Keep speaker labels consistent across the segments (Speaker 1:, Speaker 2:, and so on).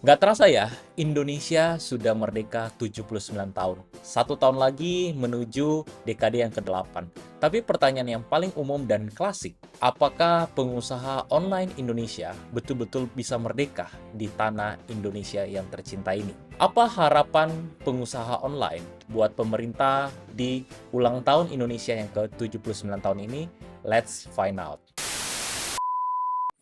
Speaker 1: Nggak terasa ya, Indonesia sudah merdeka 79 tahun. Satu tahun lagi menuju dekade yang ke-8. Tapi pertanyaan yang paling umum dan klasik, apakah pengusaha online Indonesia betul-betul bisa merdeka di tanah Indonesia yang tercinta ini? Apa harapan pengusaha online buat pemerintah di ulang tahun Indonesia yang ke-79 tahun ini? Let's find out.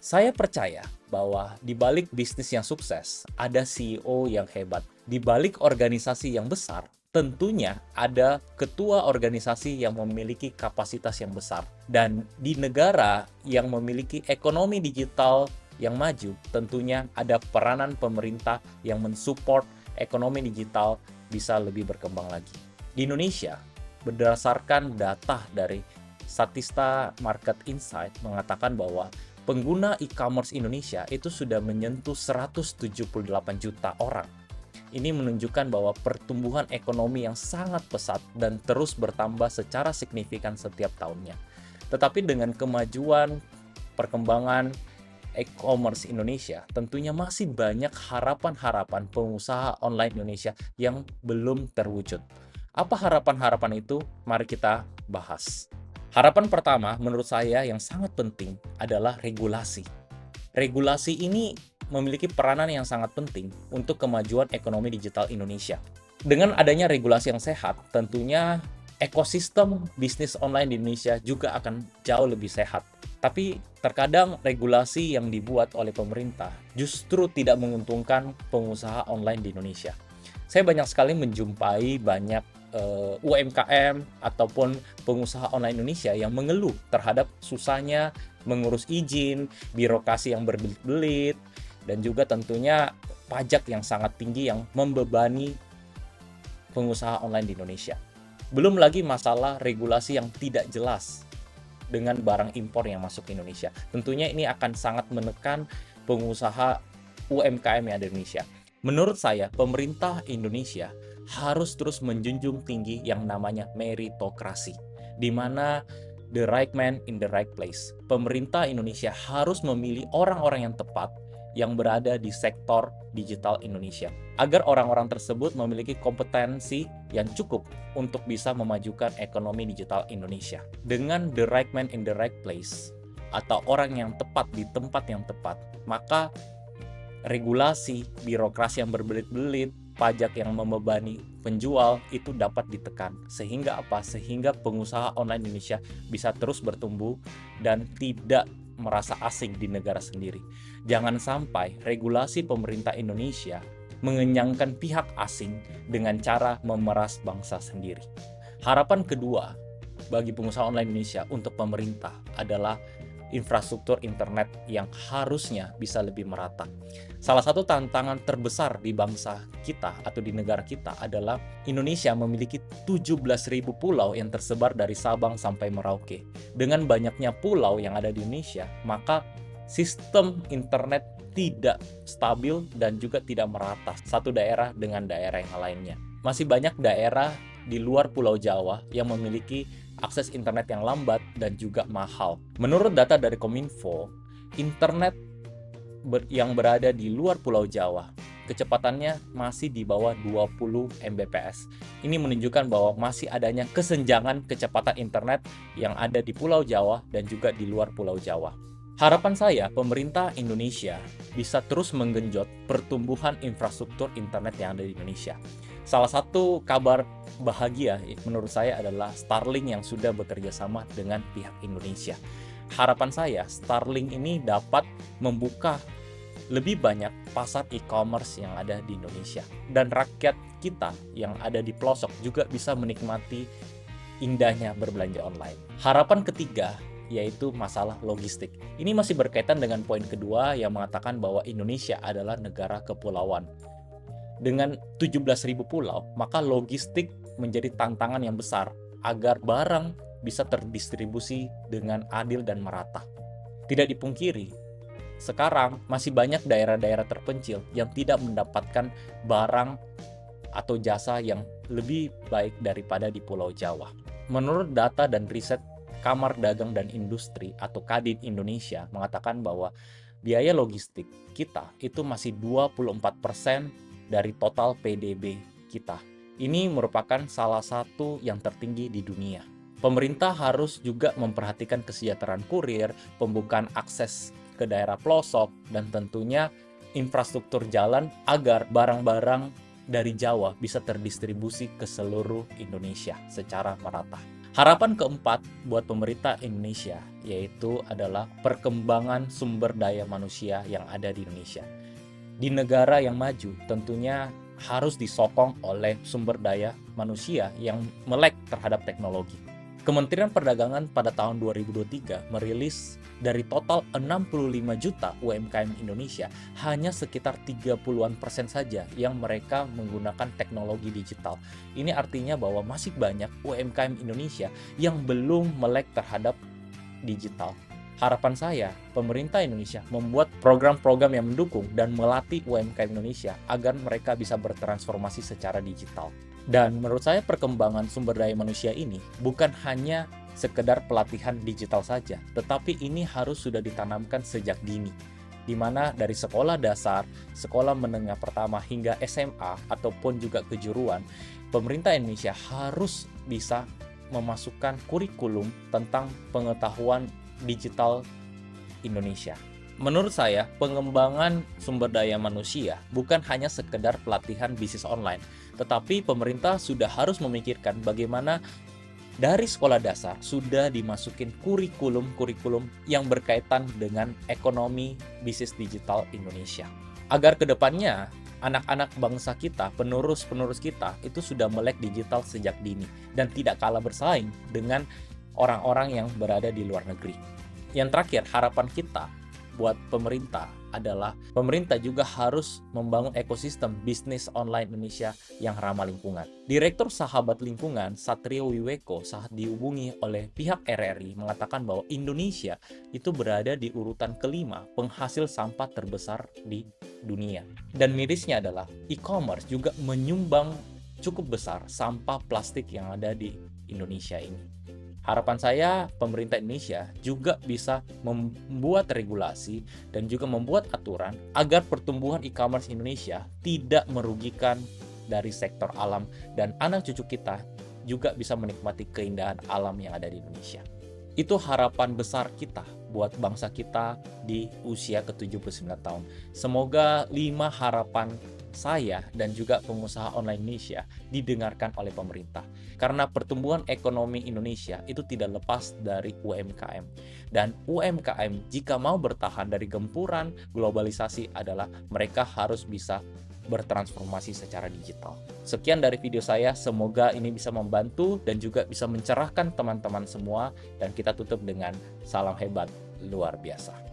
Speaker 1: Saya percaya bahwa di balik bisnis yang sukses, ada CEO yang hebat. Di balik organisasi yang besar, tentunya ada ketua organisasi yang memiliki kapasitas yang besar. Dan di negara yang memiliki ekonomi digital yang maju, tentunya ada peranan pemerintah yang mensupport ekonomi digital bisa lebih berkembang lagi. Di Indonesia, berdasarkan data dari Statista Market Insight mengatakan bahwa pengguna e-commerce Indonesia itu sudah menyentuh 178 juta orang. Ini menunjukkan bahwa pertumbuhan ekonomi yang sangat pesat dan terus bertambah secara signifikan setiap tahunnya. Tetapi dengan kemajuan perkembangan e-commerce Indonesia, tentunya masih banyak harapan-harapan pengusaha online Indonesia yang belum terwujud. Apa harapan-harapan itu? Mari kita bahas. Harapan pertama menurut saya yang sangat penting adalah regulasi. Regulasi ini memiliki peranan yang sangat penting untuk kemajuan ekonomi digital Indonesia. Dengan adanya regulasi yang sehat, tentunya ekosistem bisnis online di Indonesia juga akan jauh lebih sehat. Tapi terkadang regulasi yang dibuat oleh pemerintah justru tidak menguntungkan pengusaha online di Indonesia. Saya banyak sekali menjumpai banyak UMKM ataupun pengusaha online Indonesia yang mengeluh terhadap susahnya mengurus izin, birokrasi yang berbelit-belit, dan juga tentunya pajak yang sangat tinggi yang membebani pengusaha online di Indonesia. Belum lagi masalah regulasi yang tidak jelas dengan barang impor yang masuk ke Indonesia. Tentunya ini akan sangat menekan pengusaha UMKM yang ada di Indonesia. Menurut saya, pemerintah Indonesia harus terus menjunjung tinggi yang namanya meritokrasi, di mana the right man in the right place. Pemerintah Indonesia harus memilih orang-orang yang tepat yang berada di sektor digital Indonesia, agar orang-orang tersebut memiliki kompetensi yang cukup untuk bisa memajukan ekonomi digital Indonesia. Dengan the right man in the right place, atau orang yang tepat di tempat yang tepat, maka regulasi, birokrasi yang berbelit-belit, pajak yang membebani penjual itu dapat ditekan. Sehingga apa? Sehingga pengusaha online Indonesia bisa terus bertumbuh dan tidak merasa asing di negara sendiri. Jangan sampai regulasi pemerintah Indonesia mengenyangkan pihak asing dengan cara memeras bangsa sendiri. Harapan kedua bagi pengusaha online Indonesia untuk pemerintah adalah infrastruktur internet yang harusnya bisa lebih merata. Salah satu tantangan terbesar di bangsa kita atau di negara kita adalah Indonesia memiliki 17.000 pulau yang tersebar dari Sabang sampai Merauke. Dengan banyaknya pulau yang ada di Indonesia, maka sistem internet tidak stabil dan juga tidak merata satu daerah dengan daerah yang lainnya. Masih banyak daerah di luar Pulau Jawa yang memiliki akses internet yang lambat dan juga mahal. Menurut data dari Kominfo, internet yang berada di luar Pulau Jawa, kecepatannya masih di bawah 20 Mbps. Ini menunjukkan bahwa masih adanya kesenjangan kecepatan internet yang ada di Pulau Jawa dan juga di luar Pulau Jawa. Harapan saya, pemerintah Indonesia bisa terus menggenjot pertumbuhan infrastruktur internet yang ada di Indonesia. Salah satu kabar bahagia menurut saya adalah Starlink yang sudah bekerja sama dengan pihak Indonesia. Harapan saya, Starlink ini dapat membuka lebih banyak pasar e-commerce yang ada di Indonesia. Dan rakyat kita yang ada di pelosok juga bisa menikmati indahnya berbelanja online. Harapan ketiga yaitu masalah logistik. Ini masih berkaitan dengan poin kedua yang mengatakan bahwa Indonesia adalah negara kepulauan. Dengan 17.000 pulau, maka logistik menjadi tantangan yang besar agar barang bisa terdistribusi dengan adil dan merata. Tidak dipungkiri, sekarang masih banyak daerah-daerah terpencil yang tidak mendapatkan barang atau jasa yang lebih baik daripada di Pulau Jawa. Menurut data dan riset Kamar Dagang dan Industri atau Kadin Indonesia mengatakan bahwa biaya logistik kita itu masih 24% dari total PDB kita. Ini merupakan salah satu yang tertinggi di dunia. Pemerintah harus juga memperhatikan kesejahteraan kurir, pembukaan akses ke daerah pelosok, dan tentunya infrastruktur jalan agar barang-barang dari Jawa bisa terdistribusi ke seluruh Indonesia secara merata. Harapan keempat buat pemerintah Indonesia yaitu adalah perkembangan sumber daya manusia yang ada di Indonesia. Di negara yang maju tentunya harus disokong oleh sumber daya manusia yang melek terhadap teknologi. Kementerian Perdagangan pada tahun 2023 merilis dari total 65 juta UMKM Indonesia, hanya sekitar 30-an% saja yang mereka menggunakan teknologi digital. Ini artinya bahwa masih banyak UMKM Indonesia yang belum melek terhadap digital. Harapan saya, pemerintah Indonesia membuat program-program yang mendukung dan melatih UMKM Indonesia agar mereka bisa bertransformasi secara digital. Dan menurut saya perkembangan sumber daya manusia ini bukan hanya sekedar pelatihan digital saja, tetapi ini harus sudah ditanamkan sejak dini, di mana dari sekolah dasar, sekolah menengah pertama hingga SMA ataupun juga kejuruan, pemerintah Indonesia harus bisa memasukkan kurikulum tentang pengetahuan digital Indonesia. Menurut saya, pengembangan sumber daya manusia bukan hanya sekedar pelatihan bisnis online, tetapi pemerintah sudah harus memikirkan bagaimana dari sekolah dasar sudah dimasukin kurikulum-kurikulum yang berkaitan dengan ekonomi bisnis digital Indonesia. Agar kedepannya anak-anak bangsa kita, penerus-penerus kita itu sudah melek digital sejak dini dan tidak kalah bersaing dengan orang-orang yang berada di luar negeri. Yang terakhir, harapan kita buat pemerintah adalah pemerintah juga harus membangun ekosistem bisnis online Indonesia yang ramah lingkungan. Direktur Sahabat Lingkungan Satrio Wiweko saat dihubungi oleh pihak RRI mengatakan bahwa Indonesia itu berada di urutan kelima penghasil sampah terbesar di dunia. Dan mirisnya adalah e-commerce juga menyumbang cukup besar sampah plastik yang ada di Indonesia ini. Harapan saya pemerintah Indonesia juga bisa membuat regulasi dan juga membuat aturan agar pertumbuhan e-commerce Indonesia tidak merugikan dari sektor alam dan anak cucu kita juga bisa menikmati keindahan alam yang ada di Indonesia. Itu harapan besar kita buat bangsa kita di usia ke-79 tahun. Semoga 5 harapan saya dan juga pengusaha online Indonesia didengarkan oleh pemerintah. Karena pertumbuhan ekonomi Indonesia itu tidak lepas dari UMKM. Dan UMKM jika mau bertahan dari gempuran globalisasi adalah mereka harus bisa bertransformasi secara digital. Sekian dari video saya, semoga ini bisa membantu dan juga bisa mencerahkan teman-teman semua, dan kita tutup dengan salam hebat luar biasa.